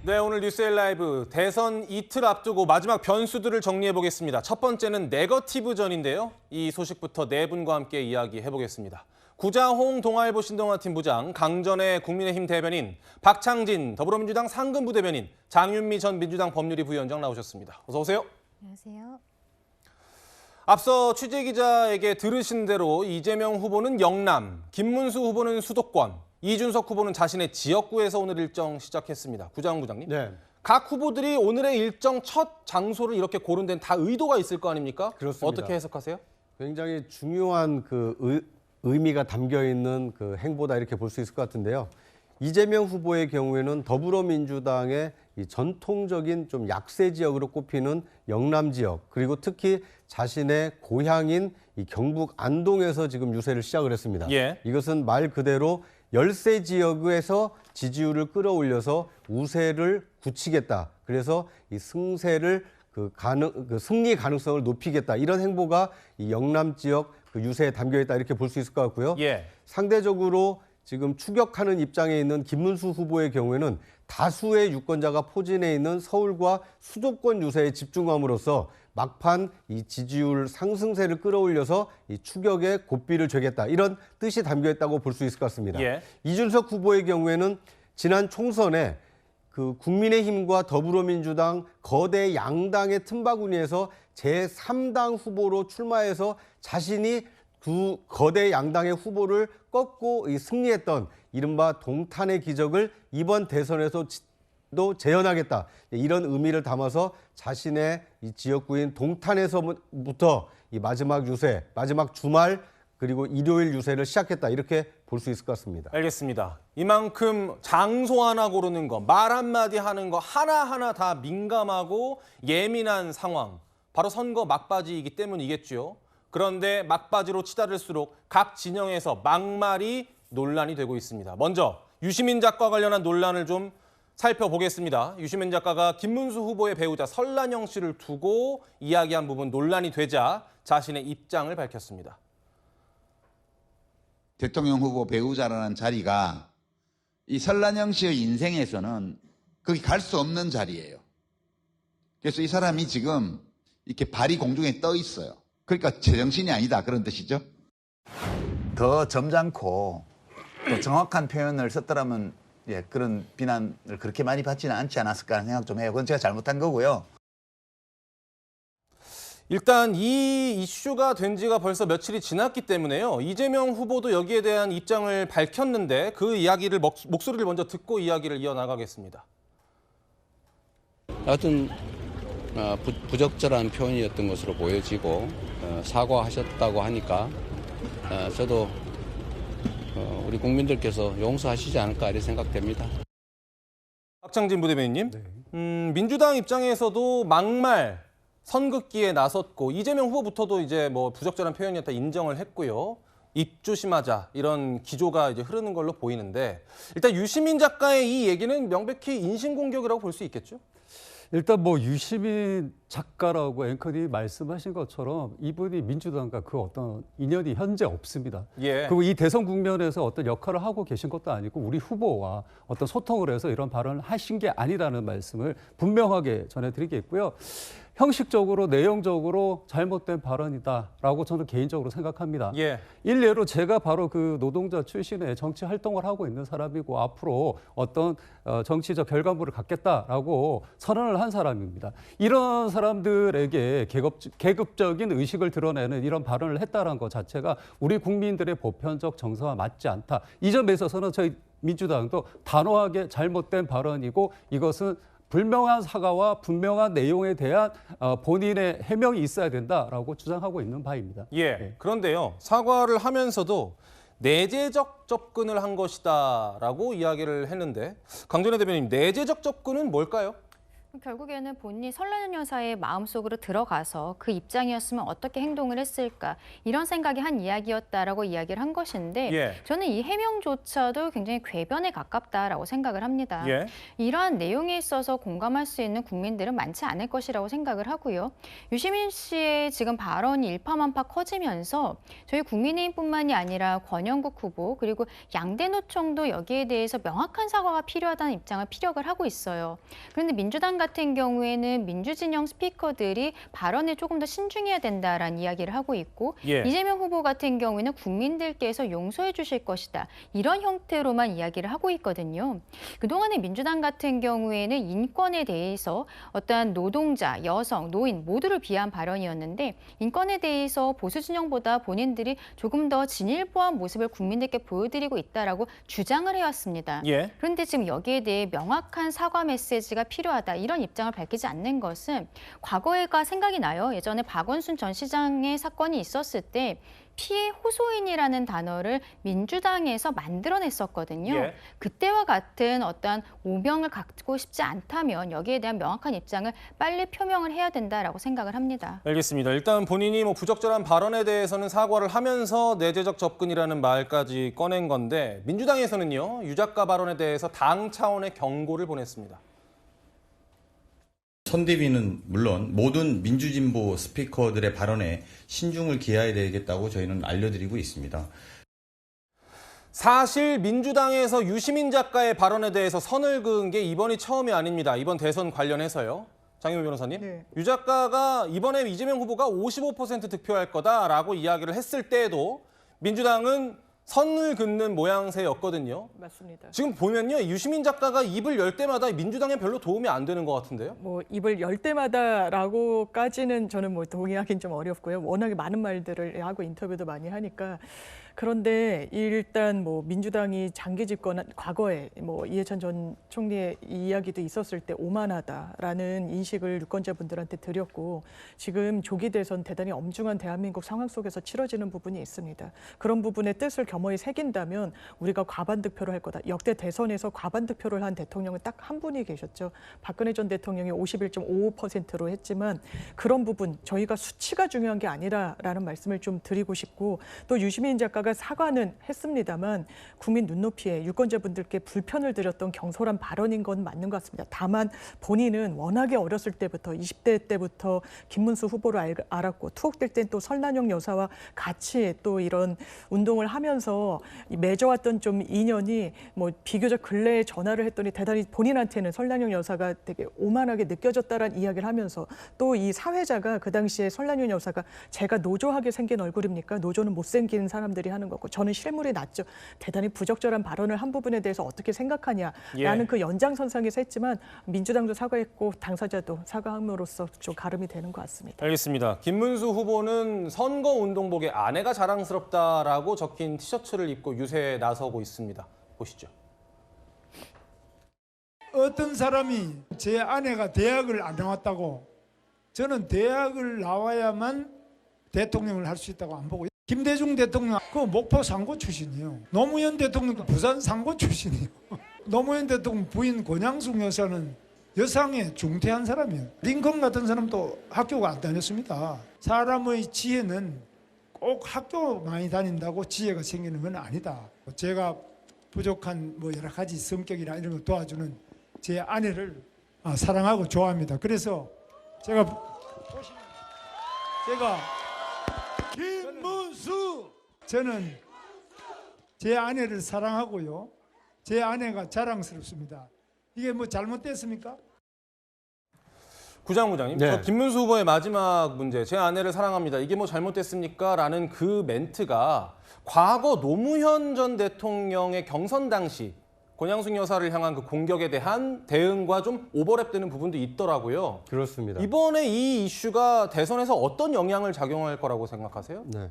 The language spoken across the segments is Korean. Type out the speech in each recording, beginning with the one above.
네, 오늘 뉴스엘 라이브 대선 이틀 앞두고 마지막 변수들을 정리해 보겠습니다. 첫 번째는 네거티브전인데요. 이 소식부터 네 분과 함께 이야기해 보겠습니다. 구자홍 동아일보 신동아팀 부장, 강전의 국민의힘 대변인, 박창진 더불어민주당 상근 부대변인, 장윤미 전 민주당 법률위 부위원장 나오셨습니다. 어서 오세요. 안녕하세요. 앞서 취재기자에게 들으신 대로 이재명 후보는 영남, 김문수 후보는 수도권, 이준석 후보는 자신의 지역구에서 오늘 일정 시작했습니다. 구자홍 부장님. 네. 각 후보들이 오늘의 일정 첫 장소를 이렇게 고른 데는 다 의도가 있을 거 아닙니까? 그렇습니다. 어떻게 해석하세요? 굉장히 중요한 의미가 담겨 있는 행보다 이렇게 볼 수 있을 것 같은데요. 이재명 후보의 경우에는 더불어민주당의 이 전통적인 좀 약세 지역으로 꼽히는 영남 지역, 그리고 특히 자신의 고향인 이 경북 안동에서 지금 유세를 시작을 했습니다. 예. 이것은 말 그대로 열세 지역에서 지지율을 끌어올려서 우세를 굳히겠다. 그래서 이 승세를 승리 가능성을 높이겠다. 이런 행보가 이 영남 지역 유세에 담겨 있다. 이렇게 볼 수 있을 것 같고요. 예. 상대적으로 지금 추격하는 입장에 있는 김문수 후보의 경우에는 다수의 유권자가 포진해 있는 서울과 수도권 유세에 집중함으로써 막판 이 지지율 상승세를 끌어올려서 이 추격에 고삐를 죄겠다. 이런 뜻이 담겨 있다고 볼 수 있을 것 같습니다. 예. 이준석 후보의 경우에는 지난 총선에 국민의힘과 더불어민주당 거대 양당의 틈바구니에서 제3당 후보로 출마해서 자신이 두 거대 양당의 후보를 꺾고 승리했던 이른바 동탄의 기적을 이번 대선에서도 재현하겠다. 이런 의미를 담아서 자신의 이 지역구인 동탄에서부터 이 마지막 유세, 마지막 주말 그리고 일요일 유세를 시작했다. 이렇게 볼 수 있을 것 같습니다. 알겠습니다. 이만큼 장소 하나 고르는 거, 말 한마디 하는 거 하나하나 다 민감하고 예민한 상황. 바로 선거 막바지이기 때문이겠죠. 그런데 막바지로 치달을수록 각 진영에서 막말이 논란이 되고 있습니다. 먼저 유시민 작가와 관련한 논란을 좀 살펴보겠습니다. 유시민 작가가 김문수 후보의 배우자 설란영 씨를 두고 이야기한 부분 논란이 되자 자신의 입장을 밝혔습니다. 대통령 후보 배우자라는 자리가 이 설란영 씨의 인생에서는 거기 갈 수 없는 자리예요. 그래서 이 사람이 지금 이렇게 발이 공중에 떠 있어요. 그러니까 제정신이 아니다 그런 뜻이죠. 더 점잖고 또 정확한 표현을 썼더라면 그런 비난을 그렇게 많이 받지는 않지 않았을까 하는 생각 좀 해요. 그건 제가 잘못한 거고요. 일단 이 이슈가 된 지가 벌써 며칠이 지났기 때문에요. 이재명 후보도 여기에 대한 입장을 밝혔는데 그 이야기를 목소리를 먼저 듣고 이야기를 이어나가겠습니다. 하여튼 부적절한 표현이었던 것으로 보여지고 사과하셨다고 하니까 저도 우리 국민들께서 용서하시지 않을까 이렇게 생각됩니다. 박창진 부대변인님, 민주당 입장에서도 막말, 선긋기에 나섰고 이재명 후보부터도 이제 뭐 부적절한 표현이었다 인정을 했고요. 입 조심하자 이런 기조가 이제 흐르는 걸로 보이는데 일단 유시민 작가의 이 얘기는 명백히 인신공격이라고 볼 수 있겠죠? 일단 뭐 유시민 작가라고 앵커님이 말씀하신 것처럼 이분이 민주당과 그 어떤 인연이 현재 없습니다. 예. 그리고 이 대선 국면에서 어떤 역할을 하고 계신 것도 아니고 우리 후보와 어떤 소통을 해서 이런 발언을 하신 게 아니라는 말씀을 분명하게 전해드리겠고요. 형식적으로 내용적으로 잘못된 발언이다라고 저는 개인적으로 생각합니다. 예. 일례로 제가 바로 그 노동자 출신의 정치 활동을 하고 있는 사람이고 앞으로 어떤 정치적 결과물을 갖겠다라고 선언을 한 사람입니다. 이런 사람들에게 계급적인 의식을 드러내는 이런 발언을 했다는 것 자체가 우리 국민들의 보편적 정서와 맞지 않다. 이 점에 있어서는 저희 민주당도 단호하게 잘못된 발언이고 이것은 불명한 사과와 분명한 내용에 대한 본인의 해명이 있어야 된다라고 주장하고 있는 바입니다. 예. 그런데요, 사과를 하면서도 내재적 접근을 한 것이다라고 이야기를 했는데 강전의 대변인, 내재적 접근은 뭘까요? 결국에는 본인이 설라년 여사의 마음속으로 들어가서 그 입장이었으면 어떻게 행동을 했을까 이런 생각이 한 이야기였다라고 이야기를 한 것인데 예. 저는 이 해명조차도 굉장히 궤변에 가깝다라고 생각을 합니다. 예. 이러한 내용에 있어서 공감할 수 있는 국민들은 많지 않을 것이라고 생각을 하고요. 유시민 씨의 지금 발언이 일파만파 커지면서 저희 국민의힘뿐만이 아니라 권영국 후보 그리고 양대 노총도 여기에 대해서 명확한 사과가 필요하다는 입장을 피력을 하고 있어요. 그런데 민주당 같은 경우에는 민주진영 스피커들이 발언에 조금 더 신중해야 된다라는 이야기를 하고 있고 예. 이재명 후보 같은 경우에는 국민들께서 용서해 주실 것이다. 이런 형태로만 이야기를 하고 있거든요. 그동안의 민주당 같은 경우에는 인권에 대해서 어떠한 노동자, 여성, 노인 모두를 비한 발언이었는데 인권에 대해서 보수 진영보다 본인들이 조금 더 진일보한 모습을 국민들께 보여드리고 있다라고 주장을 해왔습니다. 예. 그런데 지금 여기에 대해 명확한 사과 메시지가 필요하다. 이런 입장을 밝히지 않는 것은 과거가 생각이 나요. 예전에 박원순 전 시장의 사건이 있었을 때 피해 호소인이라는 단어를 민주당에서 만들어냈었거든요. 예. 그때와 같은 어떠한 오명을 갖고 싶지 않다면 여기에 대한 명확한 입장을 빨리 표명을 해야 된다라고 생각을 합니다. 알겠습니다. 일단 본인이 부적절한 발언에 대해서는 사과를 하면서 내재적 접근이라는 말까지 꺼낸 건데 민주당에서는요. 유 작가 발언에 대해서 당 차원의 경고를 보냈습니다. 선대위는 물론 모든 민주진보 스피커들의 발언에 신중을 기해야 되겠다고 저희는 알려드리고 있습니다. 사실 민주당에서 유시민 작가의 발언에 대해서 선을 그은 게 이번이 처음이 아닙니다. 이번 대선 관련해서요. 장윤호 변호사님. 네. 유 작가가 이번에 이재명 후보가 55% 득표할 거다라고 이야기를 했을 때에도 민주당은 선을 긋는 모양새였거든요. 맞습니다. 지금 보면요. 유시민 작가가 입을 열 때마다 민주당에 별로 도움이 안 되는 것 같은데요. 뭐 입을 열 때마다라고까지는 저는 뭐 동의하기는 좀 어렵고요. 워낙에 많은 말들을 하고 인터뷰도 많이 하니까. 그런데 일단 뭐 민주당이 장기 집권 과거에 뭐 이해찬 전 총리의 이야기도 있었을 때 오만하다라는 인식을 유권자분들한테 드렸고 지금 조기 대선 대단히 엄중한 대한민국 상황 속에서 치러지는 부분이 있습니다. 그런 부분의 뜻을 겸허히 새긴다면 우리가 과반 득표를 할 거다. 역대 대선에서 과반 득표를 한 대통령은 딱 한 분이 계셨죠. 박근혜 전 대통령이 51.55%로 했지만 그런 부분 저희가 수치가 중요한 게 아니라라는 말씀을 좀 드리고 싶고 또 유시민 작가 사과는 했습니다만 국민 눈높이에 유권자분들께 불편을 드렸던 경솔한 발언인 건 맞는 것 같습니다. 다만 본인은 워낙에 어렸을 때부터 20대 때부터 김문수 후보를 알았고 투옥될 땐 또 설난영 여사와 같이 또 이런 운동을 하면서 맺어왔던 좀 인연이 뭐 비교적 근래에 전화를 했더니 대단히 본인한테는 설난영 여사가 되게 오만하게 느껴졌다라는 이야기를 하면서 또 이 사회자가 그 당시에 설난영 여사가 제가 노조하게 생긴 얼굴입니까? 노조는 못생긴 사람들이 하는 거고 저는 실물이 낫죠. 대단히 부적절한 발언을 한 부분에 대해서 어떻게 생각하냐라는 그 연장선상에서 했지만 민주당도 사과했고 당사자도 사과함으로써 좀 가름이 되는 것 같습니다. 알겠습니다. 김문수 후보는 선거운동복에 아내가 자랑스럽다라고 적힌 티셔츠를 입고 유세에 나서고 있습니다. 보시죠. 어떤 사람이 제 아내가 대학을 안 나왔다고 저는 대학을 나와야만 대통령을 할 수 있다고 안 보고 김대중 대통령 그 목포 상고 출신이에요. 노무현 대통령도 부산 상고 출신이에요. 노무현 대통령 부인 권양숙 여사는 여상에 중퇴한 사람이에요. 링컨 같은 사람도 학교가 안 다녔습니다. 사람의 지혜는 꼭 학교 많이 다닌다고 지혜가 생기는 건 아니다. 제가 부족한 뭐 여러 가지 성격이나 이런 걸 도와주는 제 아내를 사랑하고 좋아합니다. 그래서 제가 김문수 저는 제 아내를 사랑하고요. 제 아내가 자랑스럽습니다. 이게 뭐 잘못됐습니까? 구장부장님, 네. 저 김문수 후보의 마지막 문제, 제 아내를 사랑합니다. 이게 뭐 잘못됐습니까? 라는 그 멘트가 과거 노무현 전 대통령의 경선 당시 권양숙 여사를 향한 그 공격에 대한 대응과 좀 오버랩되는 부분도 있더라고요. 그렇습니다. 이번에 이 이슈가 대선에서 어떤 영향을 작용할 거라고 생각하세요? 네.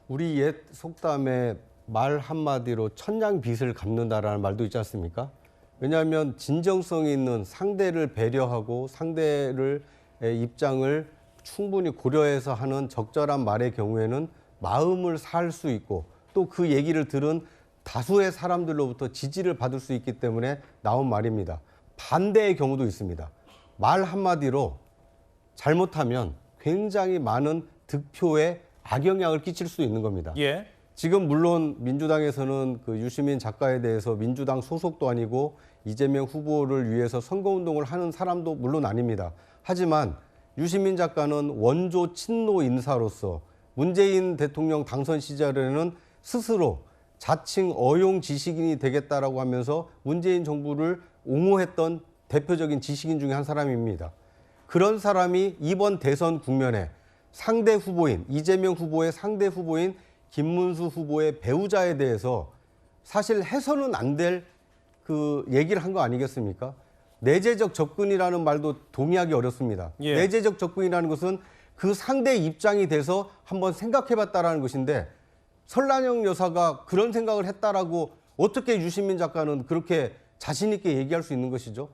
우리 옛 속담에 말 한마디로 천냥 빚을 갚는다라는 말도 있지 않습니까? 왜냐하면 진정성 있는 상대를 배려하고 상대를 입장을 충분히 고려해서 하는 적절한 말의 경우에는 마음을 살 수 있고 또 그 얘기를 들은 다수의 사람들로부터 지지를 받을 수 있기 때문에 나온 말입니다. 반대의 경우도 있습니다. 말 한마디로 잘못하면 굉장히 많은 득표에 악영향을 끼칠 수 있는 겁니다. 예. 지금 물론 민주당에서는 그 유시민 작가에 대해서 민주당 소속도 아니고 이재명 후보를 위해서 선거운동을 하는 사람도 물론 아닙니다. 하지만 유시민 작가는 원조 친노 인사로서 문재인 대통령 당선 시절에는 스스로 자칭 어용 지식인이 되겠다라고 하면서 문재인 정부를 옹호했던 대표적인 지식인 중에 한 사람입니다. 그런 사람이 이번 대선 국면에 상대 후보인 이재명 후보의 상대 후보인 김문수 후보의 배우자에 대해서 사실 해서는 안 될 그 얘기를 한 거 아니겠습니까? 내재적 접근이라는 말도 동의하기 어렵습니다. 예. 내재적 접근이라는 것은 그 상대 입장이 돼서 한번 생각해봤다라는 것인데 설란영 여사가 그런 생각을 했다라고 어떻게 유시민 작가는 그렇게 자신 있게 얘기할 수 있는 것이죠?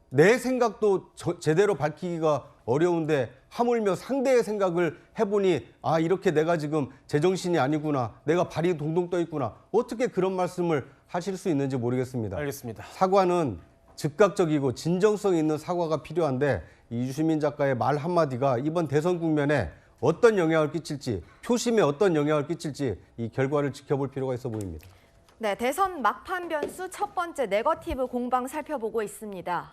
내 생각도 제대로 밝히기가 어려운데 하물며 상대의 생각을 해보니 아 이렇게 내가 지금 제정신이 아니구나. 내가 발이 동동 떠 있구나. 어떻게 그런 말씀을 하실 수 있는지 모르겠습니다. 알겠습니다. 사과는 즉각적이고 진정성 있는 사과가 필요한데 이 유시민 작가의 말 한마디가 이번 대선 국면에 어떤 영향을 끼칠지 표심에 어떤 영향을 끼칠지 이 결과를 지켜볼 필요가 있어 보입니다. 네, 대선 막판 변수 첫 번째 네거티브 공방 살펴보고 있습니다.